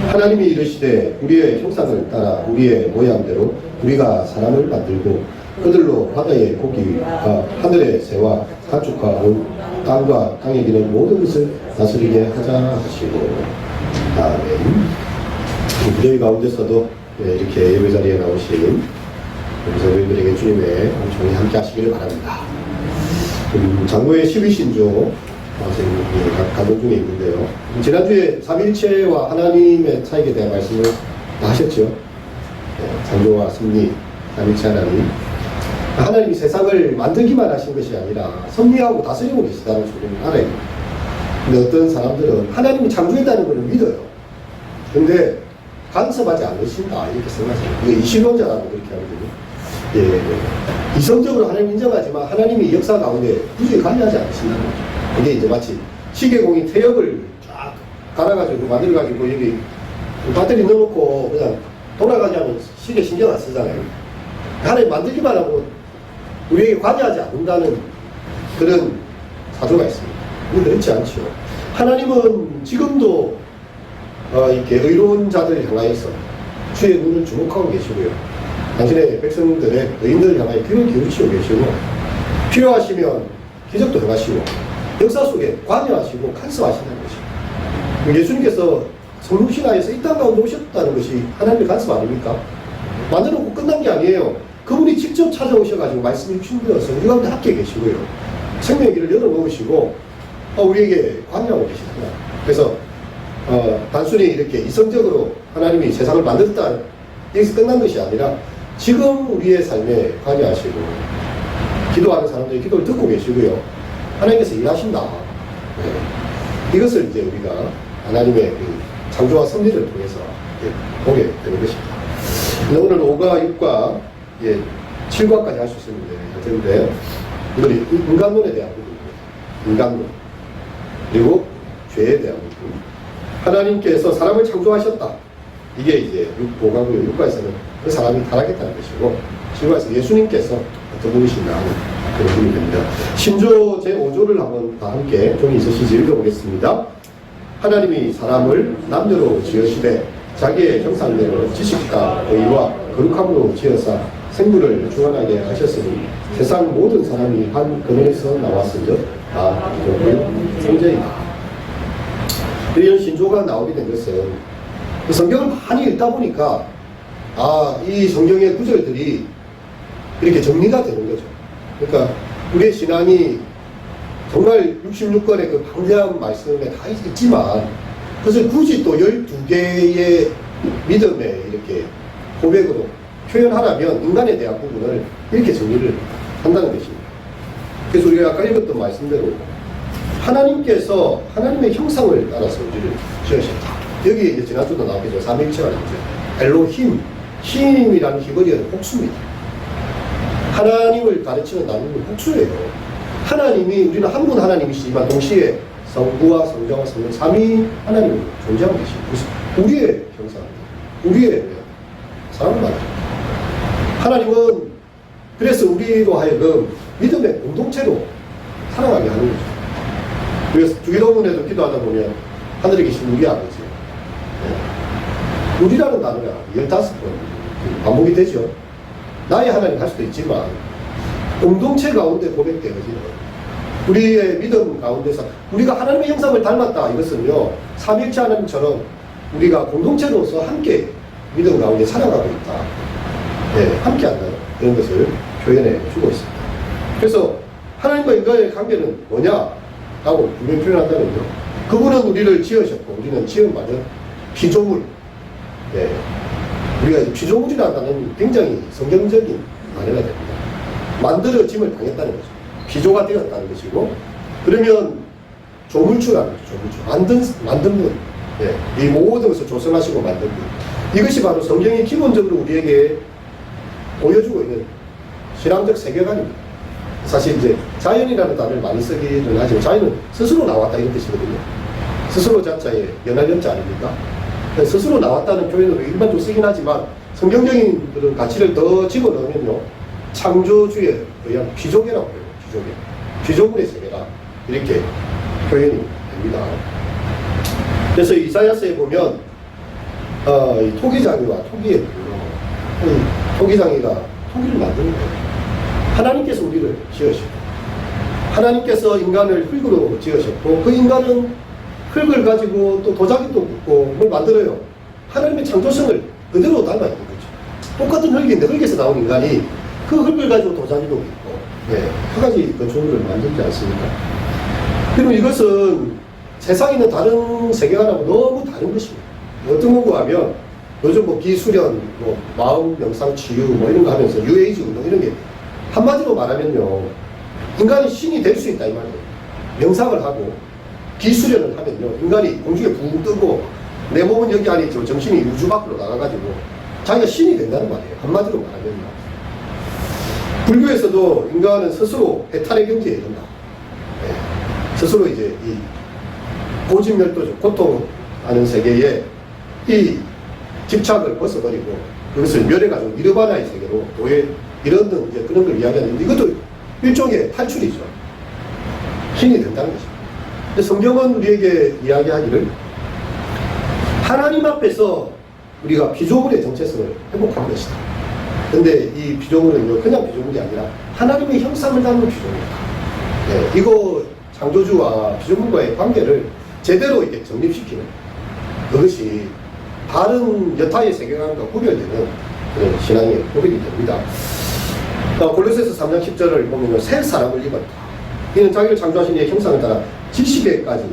하나님이 이르시되 우리의 형상을 따라 우리의 모양대로 우리가 사람을 만들고 그들로 바다의 고기와 하늘의 새와 가축과 온 땅과 땅에 기는 모든 것을 다스리게 하자 하시고. 아멘. 무더위 가운데서도 이렇게 예배 자리에 나오신 성도님들에게 주님의 은총이 함께 하시기를 바랍니다. 장로의 12신조 가본 중에 있는데요. 지난주에 삼위일체와 하나님의 차이에 대한 말씀을 다 하셨죠. 창조와 섭리, 삼위일체 하나님. 하나님이 세상을 만들기만 하신 것이 아니라 섭리하고 다스리고 계시다는 소리를 알아야 됩니다. 근데 어떤 사람들은 하나님이 창조했다는 것을 믿어요. 근데 간섭하지 않으신다 이렇게 생각하세요. 이게 이신론자라고 그렇게 하거든요. 이성적으로 하나님 인정하지만 하나님이 역사 가운데 굳이 관여하지 않으신다는 거죠. 이게 이제 마치 시계공이 태엽을 쫙 갈아가지고 만들어가지고 여기 배터리 넣어놓고 그냥 돌아가지 않으면 시계 신경 안 쓰잖아요. 하나님 만들기만 하고 우리에게 관여하지 않는다는 그런 사조가 있습니다. 근데 그렇지 않죠. 하나님은 지금도 이렇게 의로운 자들을 향하여서 주의 눈을 주목하고 계시고요. 당신의 백성들의 의인들을 향하여 귀를 기울이시고 계시고 필요하시면 기적도 행하시고 역사 속에 관여하시고 간섭하신다는 것입니다. 예수님께서 성육신하에서 이 땅 가운데 오셨다는 것이 하나님의 간섭 아닙니까? 만들어놓고 끝난 게 아니에요. 그분이 직접 찾아오셔가지고 말씀 육신되어서 우리 가운데 함께 계시고요. 생명의 길을 열어놓으시고 우리에게 관여하고 계시구나. 그래서 단순히 이렇게 이성적으로 하나님이 세상을 만들었다 여기서 끝난 것이 아니라 지금 우리의 삶에 관여하시고 기도하는 사람들이 기도를 듣고 계시고요. 하나님께서 일하신다. 네. 이것을 이제 우리가 하나님의 그 창조와 섭리를 통해서 보게 되는 것입니다. 오늘 5과 6과 7과까지 할 수 있었는데 이건 인간론에 대한 부분입니다. 인간론 그리고 죄에 대한 부분. 하나님께서 사람을 창조하셨다. 이게 이제 5과고요. 6과에서는 그 사람이 타락했다는 것이고 7과에서 예수님께서 어떤 분이신가 하는 그런 부분이 됩니다. 신조 제5조를 한번 다 함께 종이 있으시지 읽어보겠습니다. 하나님이 사람을 남녀로 지으시되 자기의 형상대로 지식과 의와 거룩함으로 지어사 생물을 주관하게 하셨으니 세상 모든 사람이 한 근원에서 나왔으며 다 결국 성자이다. 이런 신조가 나오게 된 것은 성경을 많이 읽다 보니까 이 성경의 구절들이 이렇게 정리가 되는 거죠. 그러니까 우리의 신앙이 정말 66권의 그 방대한 말씀에 다 있지만 그것을 굳이 또 12개의 믿음의 이렇게 고백으로 표현하려면 인간에 대한 부분을 이렇게 정리를 한다는 것입니다. 그래서 우리가 아까 읽었던 말씀대로 하나님께서 하나님의 형상을 따라서 우리를 지으셨다. 여기 이제 지난주도 나오겠죠. 삼위일체가 나오죠. 엘로힘, 힘이라는 히브리어는 복수입니다. 하나님을 가르치는 나누는 복수예요. 하나님이 우리는 한 분 하나님이시지만 동시에 성부와 성자와 성령 삼위 하나님이 존재하고 계십니다. 우리의 형상, 우리의 사람을 말하죠. 하나님은 그래서 우리로 하여금 믿음의 공동체로 살아가게 하는 거죠. 그래서 주기도문에도 기도하다 보면 하늘에 계신 우리 아버지, 우리라는 단어가 15번 반복이 되죠. 나의 하나님 할 수도 있지만 공동체 가운데 고백되어지는 우리의 믿음 가운데서 우리가 하나님의 형상을 닮았다. 이것은요, 삼위일체 하나님처럼 우리가 공동체로서 함께 믿음 가운데 살아가고 있다. 함께 한다. 그런 것을 표현해 주고 있습니다. 그래서 하나님과 인간의 관계는 뭐냐? 라고 분명히 표현한다면요. 그분은 우리를 지으셨고 우리는 지음받은 피조물. 우리가 피조물이라는 단어는 굉장히 성경적인 단어가 됩니다. 만들어짐을 당했다는 거죠. 피조가 되었다는 것이고, 그러면 조물주라는 거죠. 조물주. 만든 분. 이 모든 것을 조성하시고 만든 분. 이것이 바로 성경이 기본적으로 우리에게 보여주고 있는 신앙적 세계관입니다. 사실 이제 자연이라는 단어를 많이 쓰기는 하지만 자연은 스스로 나왔다 이런 뜻이거든요. 스스로 자자에 연할 연자 아닙니까? 스스로 나왔다는 표현으로 일반적으로 쓰긴 하지만 성경적인 그런 가치를 더 집어넣으면요, 창조주에 의한 피조계라고 해요. 피조계. 피조물의 세계다. 이렇게 표현이 됩니다. 됩니다. 그래서 이사야서에 보면 이 토기장이와 토기의 불로, 토기장이가 토기를 만드는 거예요. 하나님께서 우리를 지으시고 하나님께서 인간을 흙으로 지으셨고 그 인간은 흙을 가지고 또 도자기도 굽고 뭘 만들어요. 하나님의 창조성을 그대로 닮아 있는 거죠. 똑같은 흙인데 흙에서 나온 인간이 그 흙을 가지고 도자기도 굽고 한 가지 건축물을 만들지 않습니까? 그리고 이것은 세상에 있는 다른 세계관하고 너무 다른 것입니다. 어떤 거고 하면 요즘 뭐 기수련, 뭐 마음 명상 치유 뭐 이런 거 하면서 뉴에이지 운동 이런 게 한마디로 말하면요, 인간이 신이 될 수 있다 이 말이에요. 명상을 하고 기수련을 하면요, 인간이 공중에 붕 뜨고 내 몸은 여기 안에 있지만 정신이 우주 밖으로 나가가지고 자기가 신이 된다는 말이에요. 한마디로 말하면요. 불교에서도 인간은 스스로 해탈의 경지에 이른다. 스스로 이제 이 고집멸도적 고통하는 세계에 이 집착을 벗어버리고 그것을 멸해가지고 니르바나의 세계로 도에 이르는 이제 그런 걸 이야기하는데 이것도 일종의 탈출이죠. 신이 된다는 것입니다. 근데 성경은 우리에게 이야기하기를 하나님 앞에서 우리가 피조물의 정체성을 회복한 것이다. 근데 이 피조물은요, 그냥 피조물이 아니라 하나님의 형상을 담은 피조물이다. 네, 이거 창조주와 피조물과의 관계를 제대로 이렇게 정립시키는 그것이 다른 여타의 세계관과 구별되는 그런 신앙의 고백이 됩니다. 골로새서 3장 10절을 보면 새 사람을 입었다. 이는 자기를 창조하신 이의 형상을 따라 지식에까지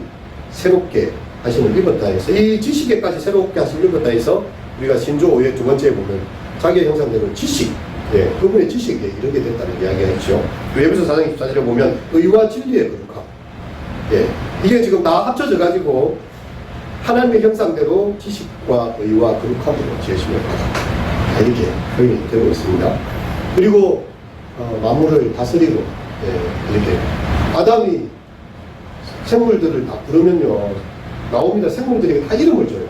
새롭게 하심을 입었다 해서 이 지식에까지 새롭게 하심을 입었다 해서 우리가 신조 5의 두 번째에 보면 자기의 형상대로 지식, 그분의 지식에 이르게 됐다는 이야기가 있죠. 에베소 4장 24절에 보면 의와 진리의 거룩함. 이게 지금 다 합쳐져 가지고 하나님의 형상대로 지식과 의와 거룩함으로 지으심을 받았다. 이렇게 표현이 되고 있습니다. 그리고 만물을 다스리고 이렇게 아담이 생물들을 다 부르면요 나옵니다. 생물들에게 다 이름을 줘요.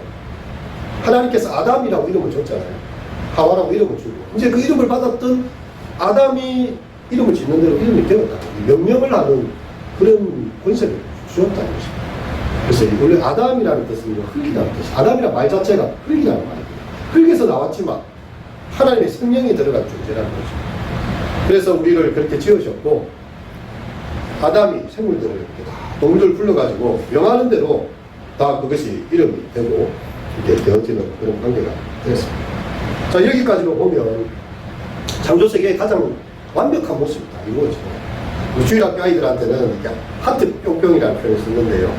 하나님께서 아담이라고 이름을 줬잖아요. 하와라고 이름을 주고 이제 그 이름을 받았던 아담이 이름을 짓는 대로 이름이 되었다. 명령을 하는 그런 권세를 주었다는 것입니다. 그래서 원래 아담이라는 뜻은 흙이라는 뜻이 아담이라는 말 자체가 흙이라는 말입니다. 흙에서 나왔지만 하나님의 성령이 들어간 존재라는 거죠. 그래서 우리를 그렇게 지으셨고 아담이 생물들을 이렇게 다 동물들 불러가지고 명하는 대로 다 그것이 이름이 되고 이렇게 되어지는 그런 관계가 되었습니다. 자, 여기까지로 보면 창조세계의 가장 완벽한 모습이 다 이루어지고 주일학교 아이들한테는 이렇게 하트 뿅뿅이라는 표현을 쓰는데요.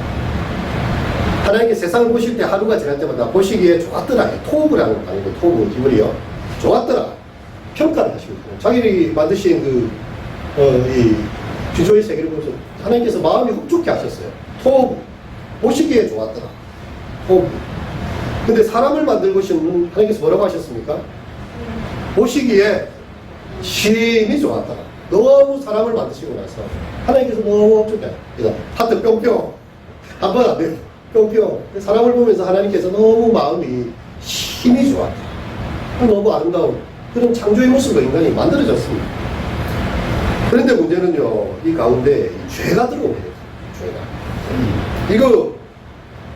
하나님께 세상을 보실 때 하루가 지날 때마다 보시기에 좋았더라. 토브라는 단어고 토브 기분이요. 좋았더라. 평가를 하십니다. 자기들이 만드신 이 피조의 세계를 보면서 하나님께서 마음이 흡족해 하셨어요. 토브. 보시기에 좋았더라. 토브. 근데 사람을 만들고 싶은 하나님께서 뭐라고 하셨습니까? 보시기에 심히 좋았더라. 너무 사람을 만드시고 나서 하나님께서 너무 흡족해. 그래서 하트 뿅뿅. 한 번 안 돼요. 뿅뿅. 사람을 보면서 하나님께서 너무 마음이 힘이 좋았다. 너무 아름다운 그런 창조의 모습으로 인간이 만들어졌습니다. 그런데 문제는요, 이 가운데 죄가 들어오게 돼요. 죄가. 이거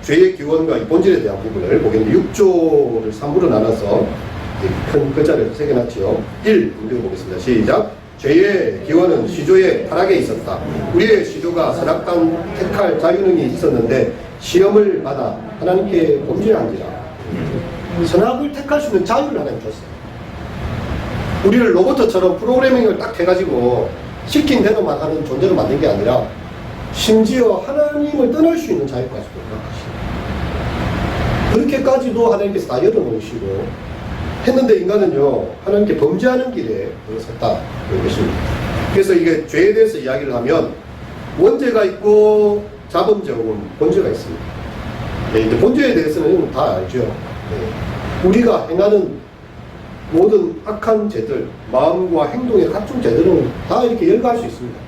죄의 기원과 이 본질에 대한 부분을 보겠는데 6조를 3부로 나눠서 큰 글자를 새겨놨지요. 1, 읽어보겠습니다. 시작. 죄의 기원은 시조의 타락에 있었다. 우리의 시조가 선악간 택할 자유능이 있었는데 시험을 받아 하나님께 범죄한지라. 선악을 택할 수 있는 자유를 하나님 줬어요. 우리를 로봇처럼 프로그래밍을 딱 해가지고 시킨 대로만 하는 존재로 만든 게 아니라 심지어 하나님을 떠날 수 있는 자유까지도 허락하시고 그렇게까지도 하나님께서 다 열어놓으시고 했는데 인간은요 하나님께 범죄하는 길에 섰다 그런 것입니다. 그래서 이게 죄에 대해서 이야기를 하면 원죄가 있고 자범죄하고 본죄가 있습니다. 이제 본죄에 대해서는 다 알죠. 우리가 행하는 모든 악한 죄들, 마음과 행동의 각종 죄들은 다 이렇게 열거할 수 있습니다.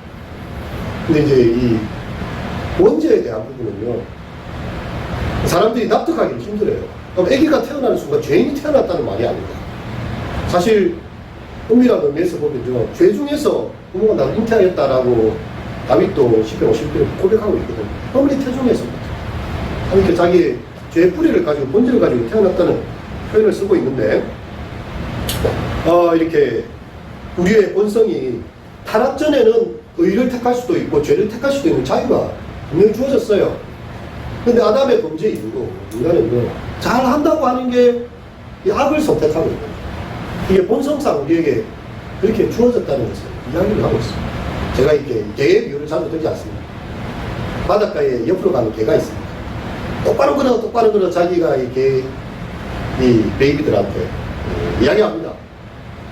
근데 이제 이 원죄에 대한 부분은요 사람들이 납득하기 힘들어요. 그럼 아기가 태어나는 순간 죄인이 태어났다는 말이 아닙니다. 사실 은밀한 의미에서 보면요 죄 중에서 부모가 나를 잉태하였다라고 다윗도 10편 50편에 고백하고 있거든요. 어머니 태중에서부터 이렇게 자기의 죄의 뿌리를 가지고 본질을 가지고 태어났다는 표현을 쓰고 있는데 이렇게 우리의 본성이 타락 전에는 의를 택할 수도 있고 죄를 택할 수도 있는 자유가 분명히 주어졌어요. 근데 아담의 범죄 이후로 인간은 잘 한다고 하는 게 이 악을 선택하고 있는 거예요. 이게 본성상 우리에게 그렇게 주어졌다는 것을 이야기를 하고 있습니다. 제가 이렇게 개의 비유를 자주 들지 않습니다. 바닷가에 옆으로 가는 개가 있습니다. 똑바로 걸어 자기가 이 베이비들한테 이야기합니다.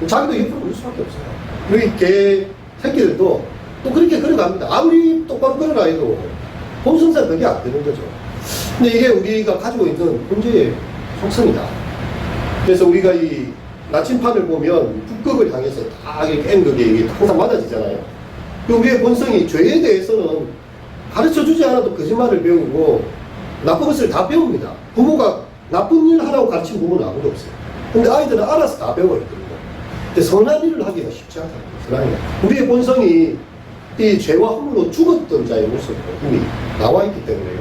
자기도 옆으로 올 수밖에 없어요. 그리고 개 새끼들도 또 그렇게 걸어갑니다. 아무리 똑바로 걸어라 해도 본성상 그게 안 되는 거죠. 근데 이게 우리가 가지고 있는 문제의 속성이다. 그래서 우리가 이 나침판을 보면 북극을 향해서 다 이렇게 앵극이 항상 맞아지잖아요. 우리의 본성이 죄에 대해서는 가르쳐 주지 않아도 거짓말을 배우고 나쁜 것을 다 배웁니다. 부모가 나쁜 일 하라고 가르친 부모는 아무도 없어요. 근데 아이들은 알아서 다 배워야 됩니다. 근데 선한 일을 하기가 쉽지 않다는 거예요. 우리의 본성이 이 죄와 허물로 죽었던 자의 모습으로 이미 나와 있기 때문에요.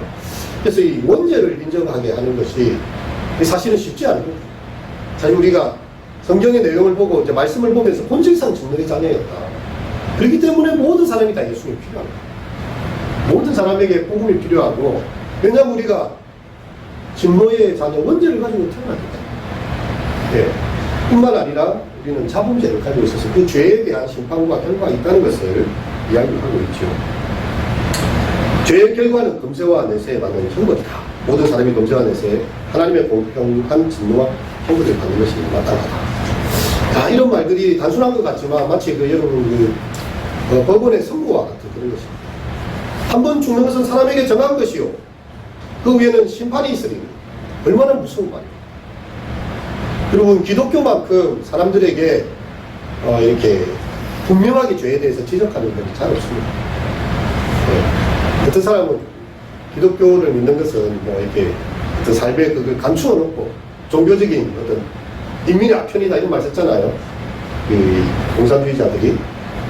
그래서 이 원죄를 인정하게 하는 것이 사실은 쉽지 않은 거죠. 사실 우리가 성경의 내용을 보고 이제 말씀을 보면서 본질상 진노의 자녀였다. 그렇기 때문에 모든 사람이 다 예수님이 필요합니다. 모든 사람에게 복음이 필요하고, 왜냐하면 우리가 진노의 자녀 원죄를 가지고 태어났기 때문에. 네. 뿐만 아니라 우리는 자범죄를 가지고 있어서 그 죄에 대한 심판과 결과가 있다는 것을 이야기하고 있죠. 죄의 결과는 금세와 내세에 받는 형벌이다. 모든 사람이 금세와 내세에 하나님의 공평한 진노와 형벌을 받는 것이 마땅하다. 이런 말들이 단순한 것 같지만 마치 여러분 법원의 선고와 같은 그런 것입니다. 한 번 죽는 것은 사람에게 정한 것이요, 그 위에는 심판이 있으니 얼마나 무서운 말이에요. 여러분, 기독교만큼 사람들에게 이렇게 분명하게 죄에 대해서 지적하는 분이 잘 없습니다. 어떤 사람은 기독교를 믿는 것은 이렇게 어떤 삶에 그걸 감추어 놓고 종교적인 어떤 인민의 악편이다 이런 말 썼잖아요. 공산주의자들이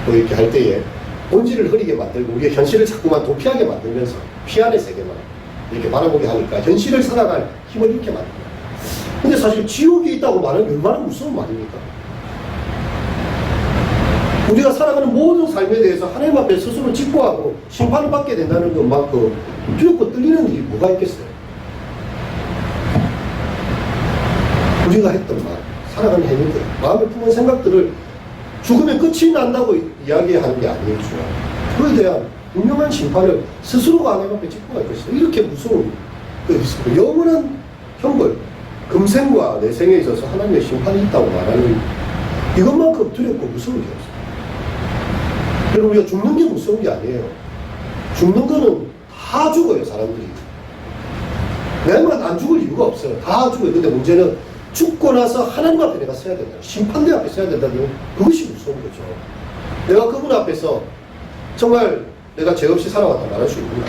이렇게 할 때에 본질을 흐리게 만들고 우리의 현실을 자꾸만 도피하게 만들면서 피안의 세계만 이렇게 바라보게 하니까 현실을 살아갈 힘을 잃게 만듭니다. 근데 사실 지옥이 있다고 말하면 얼마나 무서운 말입니까? 우리가 살아가는 모든 삶에 대해서 하나님 앞에 스스로 직보하고 심판을 받게 된다는 것만큼 두렵고 떨리는 일이 뭐가 있겠어요? 우리가 했던 말, 살아가는 행위들, 마음에 품은 생각들을 죽으면 끝이 난다고 이야기하는 게 아니에요. 그에 대한 분명한 심판을 스스로가 하나님 앞에 직보할 것이다. 이렇게 무서운 영원한 형벌, 금생과 내생에 있어서 하나님의 심판이 있다고 말하는 이것만큼 두렵고 무서운 게 없어요. 그리고 우리가 죽는 게 무서운 게 아니에요. 죽는 거는 다 죽어요, 사람들이. 내가 안 죽을 이유가 없어요. 다 죽어요. 근데 문제는 죽고 나서 하나님 앞에 내가 서야 된다. 심판대 앞에 서야 된다면 그것이 무서운 거죠. 내가 그분 앞에서 정말 내가 죄 없이 살아왔다 말할 수 있는가?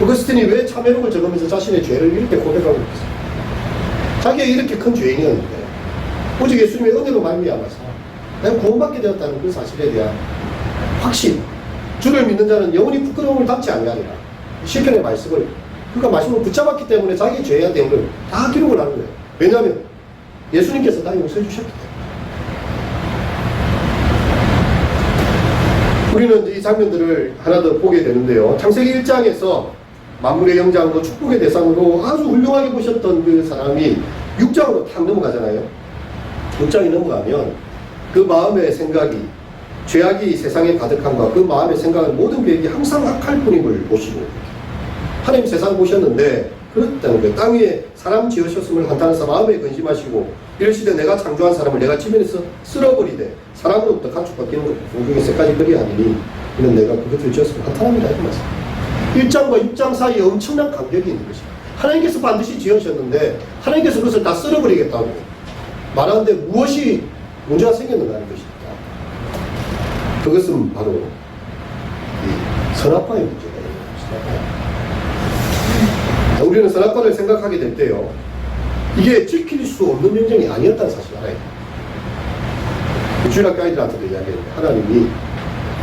오거스틴이 왜 참회록을 적으면서 자신의 죄를 이렇게 고백하고 있겠어요? 자기가 이렇게 큰 죄인이었는데 오직 예수님의 은혜로 말미암아서 내가 구원받게 되었다는 그 사실에 대한 확신, 주를 믿는 자는 영원히 부끄러움을 담지 아니하리라. 시편의 말씀을 그가 말씀을 붙잡았기 때문에 자기의 죄에 대한 걸 다 기록을 하는 거예요. 왜냐하면 예수님께서 다 용서해 주셨기 때문에. 우리는 이 장면들을 하나 더 보게 되는데요. 창세기 1장에서 만물의 영장으로 축복의 대상으로 아주 훌륭하게 보셨던 그 사람이 6장으로 탁 넘어가잖아요. 6장이 넘어가면 그 마음의 생각이 죄악이 세상에 가득함과 그 마음의 생각은 모든 계획이 항상 악할 뿐임을 보시고, 하나님 세상 보셨는데 그렇다는 거예요. 땅 위에 사람 지으셨음을 한탄하사 마음에 근심하시고 이러시되 내가 창조한 사람을 내가 지면에서 쓸어버리되 사람으로부터 간축받기는 공중의 새까지 그리하니니 이는 내가 그것을 지었음을 한탄합니다. 이런 말씀. 1장과 6장 사이에 엄청난 간격이 있는 것입니다. 하나님께서 반드시 지으셨는데 하나님께서 그것을 다 쓸어버리겠다고 말하는데 무엇이 문제가 생겼는가 하는 것입니다. 그것은 바로 이 선악과의 문제가 있습니다. 우리는 선악과를 생각하게 될 때요, 이게 지킬 수 없는 명령이 아니었다는 사실을 알아야 돼요. 주일학교 아이들한테도 이야기했는데 하나님이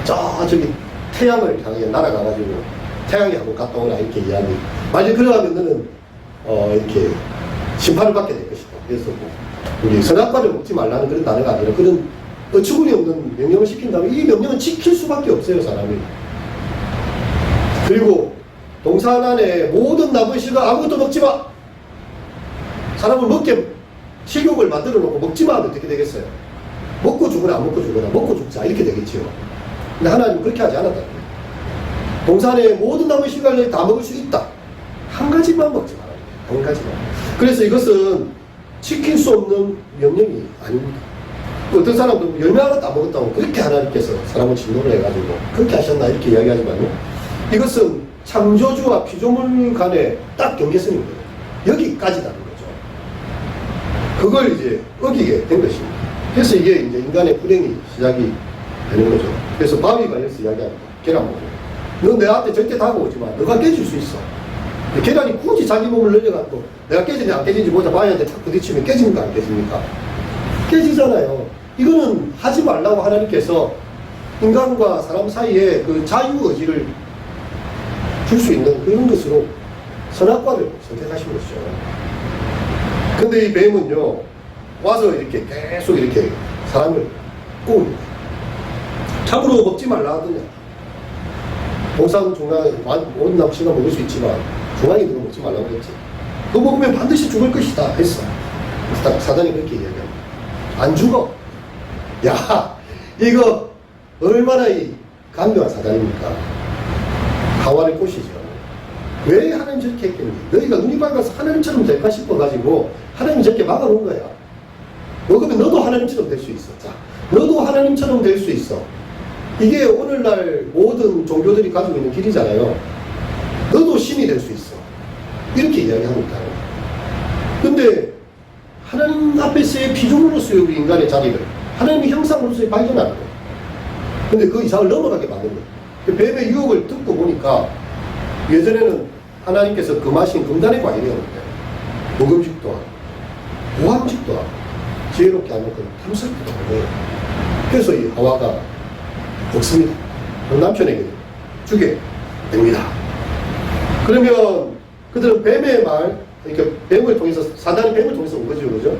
저기 태양을 향해 날아가가지고 태양에 한번 갔다 오라 이렇게 이야기. 만약 그러면 너는 이렇게 심판을 받게 될 것이다. 그래서 뭐 우리 선악과를 먹지 말라는 그런 단어가 아니라 그런 어처구니 없는 명령을 시킨다면 이 명령은 지킬 수밖에 없어요, 사람이. 그리고 동산 안에 모든 나무의 실과 아무것도 먹지 마. 사람을 먹게 식욕을 만들어 놓고 먹지 마 하면 어떻게 되겠어요? 먹고 죽거나 안 먹고 죽거나 먹고 죽자 이렇게 되겠지요. 근데 하나님은 그렇게 하지 않았다. 동산의 모든 나무의 실과를 다 먹을 수 있다. 한 가지만 먹지 마라. 한 가지만. 그래서 이것은 지킬 수 없는 명령이 아닙니다. 어떤 사람도 열매 하나 다 먹었다고 그렇게 하나님께서 사람을 진노를 해가지고 그렇게 하셨나 이렇게 이야기하지만요. 이것은 창조주와 피조물 간의 딱 경계선입니다. 여기까지다는 거죠. 그걸 이제 어기게 된 것입니다. 그래서 이게 이제 인간의 불행이 시작이 되는 거죠. 그래서 바위 관련해서 이야기합니다. 계란 먹고. 너 내한테 절대 다가오지 마. 너가 깨질 수 있어. 계란이 굳이 자기 몸을 늘려갖고 내가 깨지냐 안 깨지는지 보자 바위한테 탁 부딪히면 깨지는가 안 깨집니까? 깨지잖아요. 이거는 하지 말라고 하나님께서 인간과 사람 사이에 그 자유의지를 줄 수 있는 그런 것으로 선악과를 선택하신 것이죠. 근데 이 뱀은요, 와서 이렇게 계속 이렇게 사람을 꼬웁니다. 참으로 먹지 말라 하더냐. 동산 중간에 모든 납치가 먹을 수 있지만 중간에 그거 먹지 말라고 했지. 그거 먹으면 반드시 죽을 것이다 했어. 사단이 그렇게 이야기합니다. 안 죽어. 야, 이거 얼마나 이 강력한 사단입니까? 하와를 꼬시죠. 왜 하나님 저렇게 했겠니? 너희가 눈이 밝아서 하나님처럼 될까 싶어가지고 하나님이 저렇게 막아놓은 거야. 먹으면 너도 하나님처럼 될 수 있어. 자, 너도 하나님처럼 될 수 있어. 이게 오늘날 모든 종교들이 가지고 있는 길이잖아요. 너도 신이 될 수 있어. 이렇게 이야기합니다. 근데 하나님 앞에서의 피조물로서의 우리 인간의 자리를 하나님의 형상으로서의 발견하는 거예요. 근데 그 이상을 넘어가게 만든 거예요. 뱀의 유혹을 듣고 보니까 예전에는 하나님께서 금하신 금단의 과일이었는데 먹음직도 하고 보암직도 하고 지혜롭게 하는 그 탐스럽기도 하는 거예요. 그래서 이 하와가 먹습니다. 남편에게 주게 됩니다. 그러면 그들은 뱀의 말, 그러니까 뱀을 통해서, 사단이 뱀을 통해서 온 거죠, 그죠?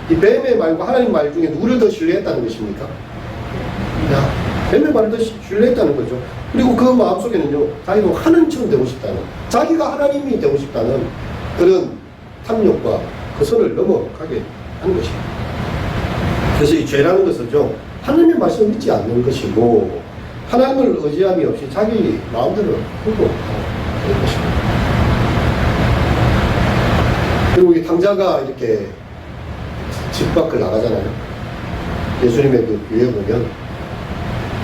이 뱀의 말과 하나님 말 중에 누구를 더 신뢰했다는 것입니까? 뱀의 말을 더 신뢰했다는 거죠. 그리고 그 마음속에는요, 자기도 하나님처럼 되고 싶다는, 자기가 하나님이 되고 싶다는 그런 탐욕과 그 선을 넘어가게 하는 것입니다. 그래서 이 죄라는 것은요, 하나님의 말씀을 믿지 않는 것이고, 하나님을 의지함이 없이 자기 마음대로 행동하는 것입니다. 그리고 이 탕자가 이렇게 집 밖을 나가잖아요. 예수님의 그 교회 보면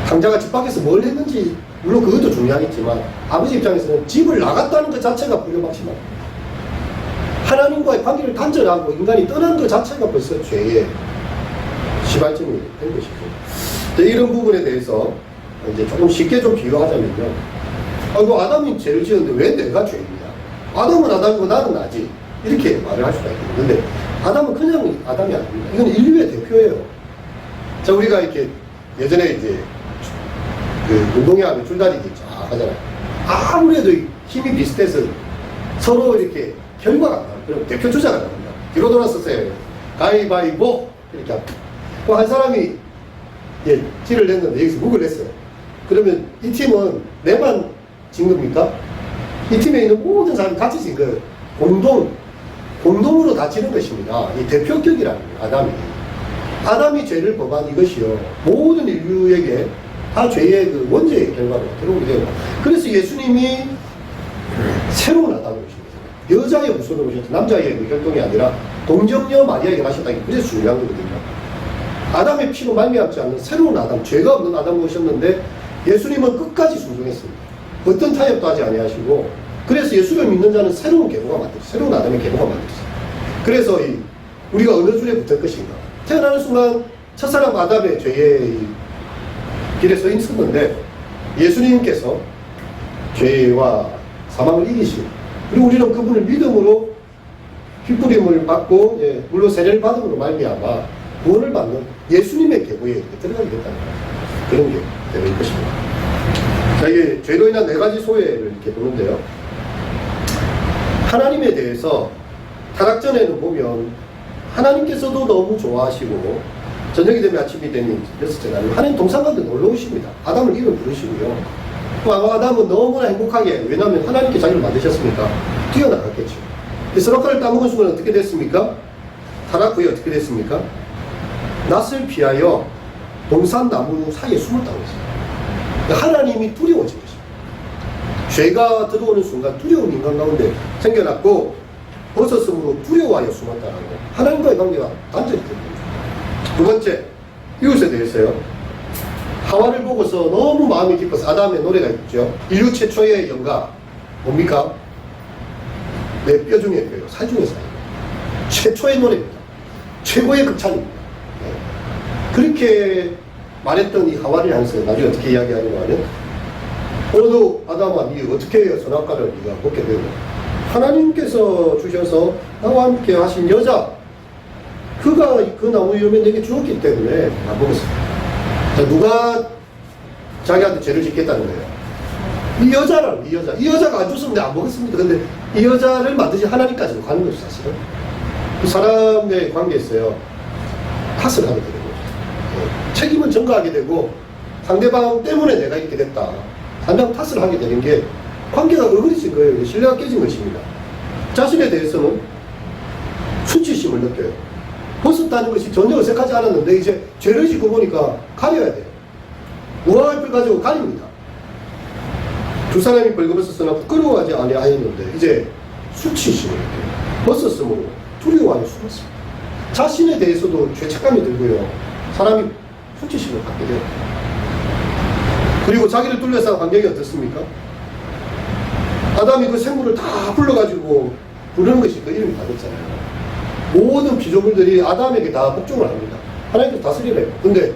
탕자가 집 밖에서 뭘 했는지 물론 그것도 중요하겠지만 아버지 입장에서는 집을 나갔다는 것 자체가 불려박심합니다. 하나님과의 관계를 단절하고 인간이 떠난 것 자체가 벌써 죄의 시발점이 된 것이죠. 이런 부분에 대해서 이제 조금 쉽게 좀 비유하자면요. 아이고, 아담이 죄를 지었는데 왜 내가 죄인이야? 아담은 아담이고 나는 나지. 이렇게 말을 할 수가 있거든요. 근데 아담은 그냥 아담이 아닙니다. 이건 인류의 대표예요. 자, 우리가 이렇게 예전에 이제 그 운동회 하면 줄다리기 쫙 하잖아요. 아무래도 힘이 비슷해서 서로 이렇게 결과가 안 나와요. 그럼 대표 주자가 나옵니다. 뒤로 돌아서세요. 가위바위보! 이렇게 합니다. 한 사람이 예, 티를 냈는데 여기서 묵을 냈어요. 그러면 이 팀은 내만 진 겁니까? 이 팀에 있는 모든 사람이 같이 진 거예요. 공동으로 다 지는 것입니다. 이 대표격이라는 거예요, 아담이 죄를 범한 이것이요. 모든 인류에게 다 죄의 그 원죄의 결과로 들어오게 되고. 그래서 예수님이 새로운 아담을 오십니다. 여자의 후손을 오셨죠. 남자의 그 혈통이 아니라 동정녀 마리아에게 하셨다는 게 그래서 중요한 거거든요. 아담의 피로 말미암지 않는 새로운 아담, 죄가 없는 아담을 오셨는데 예수님은 끝까지 순종했습니다. 어떤 타협도 하지 아니하시고, 그래서 예수를 믿는 자는 새로운 계보가 만들었어요. 새로운 아담의 계보가 만들었어요. 그래서 우리가 어느 줄에 붙을 것인가. 태어나는 순간 첫사람 아담의 죄의 길에 서 있었는데 예수님께서 죄와 사망을 이기시고, 그리고 우리는 그분을 믿음으로 핏부림을 받고, 예, 물론 세례를 받음으로 말미암아 구원을 받는 예수님의 계보에 들어가게 됐다는 거예요. 그런 게 되는 것입니다. 자, 이게 죄로 인한 4가지 소외를 이렇게 보는데요. 하나님에 대해서 타락전에는 보면 하나님께서도 너무 좋아하시고 저녁이 되면 아침이 되니 6째 날 하나님 동산 가운데 놀러 오십니다. 아담을 이름 부르시고요. 또 아담은 너무나 행복하게, 왜냐하면 하나님께 자기를 만드셨으니까 뛰어나갔겠죠. 선악과를 따먹은 순간 어떻게 됐습니까? 타락 후에 어떻게 됐습니까? 낯을 피하여 동산 나무 사이에 숨었다고 했어요. 하나님이 두려워진 것입니다. 죄가 들어오는 순간 두려운 인간 가운데 생겨났고 벗었으므로 두려워하여 숨었다라고 하나님과의 관계가 단절이 됩니다. 두 번째, 이웃에 대해서요. 하와를 보고서 너무 마음이 깊어서 아담의 노래가 있죠. 인류 최초의 영가 뭡니까? 내 뼈 중에 뼈요. 살 중에 살. 최초의 노래입니다. 최고의 극찬입니다. 네. 그렇게 말했던 이 하와를 향해서 나중에 어떻게 이야기하냐고 하면 오늘도 아담아 니 어떻게 선악과를 네가 먹게 되고 하나님께서 주셔서 나와 함께 하신 여자 그가 그 나무 위험에 내게 주었기 때문에 안 먹었습니다. 자, 누가 자기한테 죄를 짓겠다는 거예요? 이 여자라고, 이 여자가 안 줬으면 내가 안 먹었습니다. 근데 이 여자를 만드신 하나님까지도 가는 거죠, 사실은. 그 사람의 관계에서요, 탓을 하게 되는 거죠. 책임은 전가하게 되고, 상대방 때문에 내가 이렇게 됐다. 상대방 탓을 하게 되는 게 관계가 어그러진 거예요. 신뢰가 깨진 것입니다. 자신에 대해서는 수치심을 느껴요. 벗었다는 것이 전혀 어색하지 않았는데, 이제 죄를 짓고 보니까 가려야 돼요. 무화과잎을 가지고 가립니다. 두 사람이 벌거벗었으나 부끄러워하지 아니하였는데 이제 수치심을 느껴요. 벗었으므로 두려워하여 숨었습니다. 자신에 대해서도 죄책감이 들고요. 사람이 수치심을 갖게 돼요. 그리고 자기를 둘러싼 환경이 어떻습니까? 아담이 그 생물을 다 불러가지고 부르는 것이 그 이름이 다 됐잖아요. 모든 피조물들이 아담에게 다 복종을 합니다. 하나님께서 다스리래요. 근데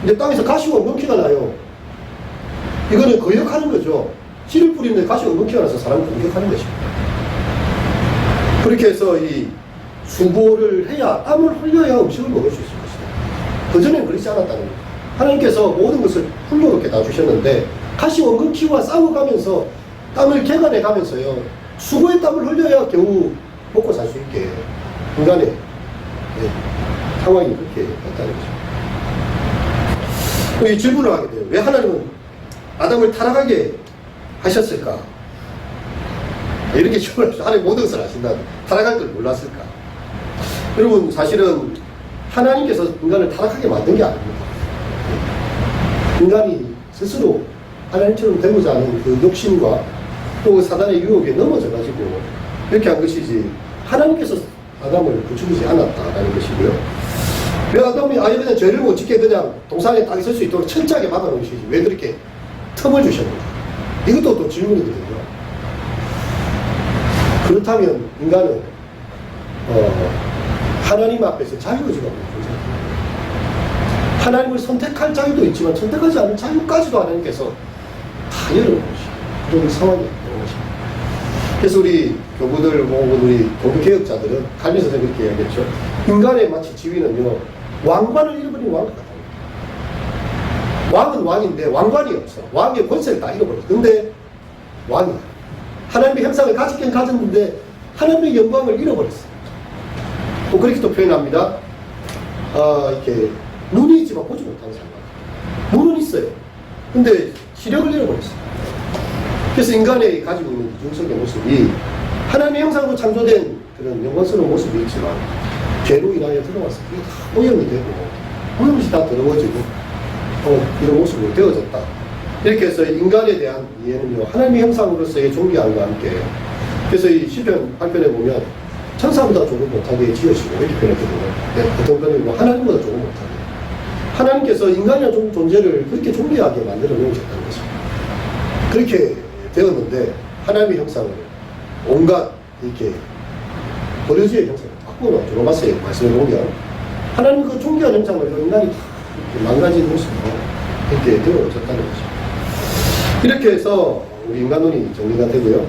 이제 땅에서 가시가 엉겅퀴가 나요. 이거는 거역하는 거죠. 씨를 뿌리는데 가시가 엉겅퀴가 나서 사람을 공격하는 것입니다. 그렇게 해서 이 수고를 해야, 땀을 흘려야 음식을 먹을 수 있을 것이다. 그전에는 그렇지 않았다는 거예요. 하나님께서 모든 것을 풍요롭게 다 주셨는데 가시 엉겅퀴와 싸워가면서 땀을 개간해 가면서요. 수고의 땀을 흘려야 겨우 먹고 살 수 있게 인간의 상황이 그렇게 됐다는 거죠. 이 질문을 하게 돼요. 왜 하나님은 아담을 타락하게 하셨을까? 이렇게 질문하죠. 하나님 모든 것을 아신다. 타락할 걸 몰랐을까? 여러분, 사실은 하나님께서 인간을 타락하게 만든 게 아닙니다. 인간이 스스로 하나님처럼 되고자 하는 그 욕심과 또 사단의 유혹에 넘어져가지고 이렇게 한 것이지, 하나님께서 아담을 부추기지 않았다라는 것이고요. 왜 아담이 아예 그냥 죄를 못 짓게 그냥 동산에 딱 있을 수 있도록 철저하게 막아놓은 것이지, 왜 그렇게 틈을 주셨는가? 이것도 또 질문이거든요. 그렇다면 인간은 하나님 앞에서 자유의지가 없는 존재입니다. 하나님을 선택할 자유도 있지만 선택하지 않은 자유까지도 하나님께서 다 열어놓은 것이에요. 그런 상황이 있는 것입니다. 그래서 우리 교부들, 우리 종교개혁자들은 갈비 선생님 그렇게 이야기했죠. 인간의 마치 지위는요, 왕관을 잃어버린 왕과 같아요. 왕은 왕인데 왕관이 없어. 왕의 권세를 다 잃어버렸어. 근데 왕이야. 하나님의 형상을 가지긴 가졌는데 하나님의 영광을 잃어버렸어. 또 그렇게 또 표현합니다. 이렇게 눈이 있지만 보지 못하는 사람. 눈은 있어요. 근데 시력을 잃어버렸어. 그래서 인간의 가지고 있는 중성의 모습이 하나님의 형상으로 창조된 그런 영광스러운 모습이 있지만 죄로 인하여 들어와서 그게 다 오염이 되고 모든 것이 다 더러워지고 이런 모습으로 되어졌다. 이렇게 해서 인간에 대한 이해는요, 하나님의 형상으로서의 존귀함과 함께, 그래서 이 시편 8편에 보면 천사보다 조금 못하게 지으시고 이렇게 표현했거든요. 어떤 거는 하나님보다 조금 못하게. 하나님께서 인간이라는 존재를 그렇게 존귀하게 만들어 놓으셨다는 것입니다. 그렇게 되었는데 하나님의 형상을 온갖 이렇게 버려지의 형상을 바꾸는 로마서에 말씀해 보면 하나님 그 존귀한 형상을 인간이 망가진 모습으로 이렇게 되어졌다는 것입니다. 이렇게 해서 우리 인간론이 정리가 되고요.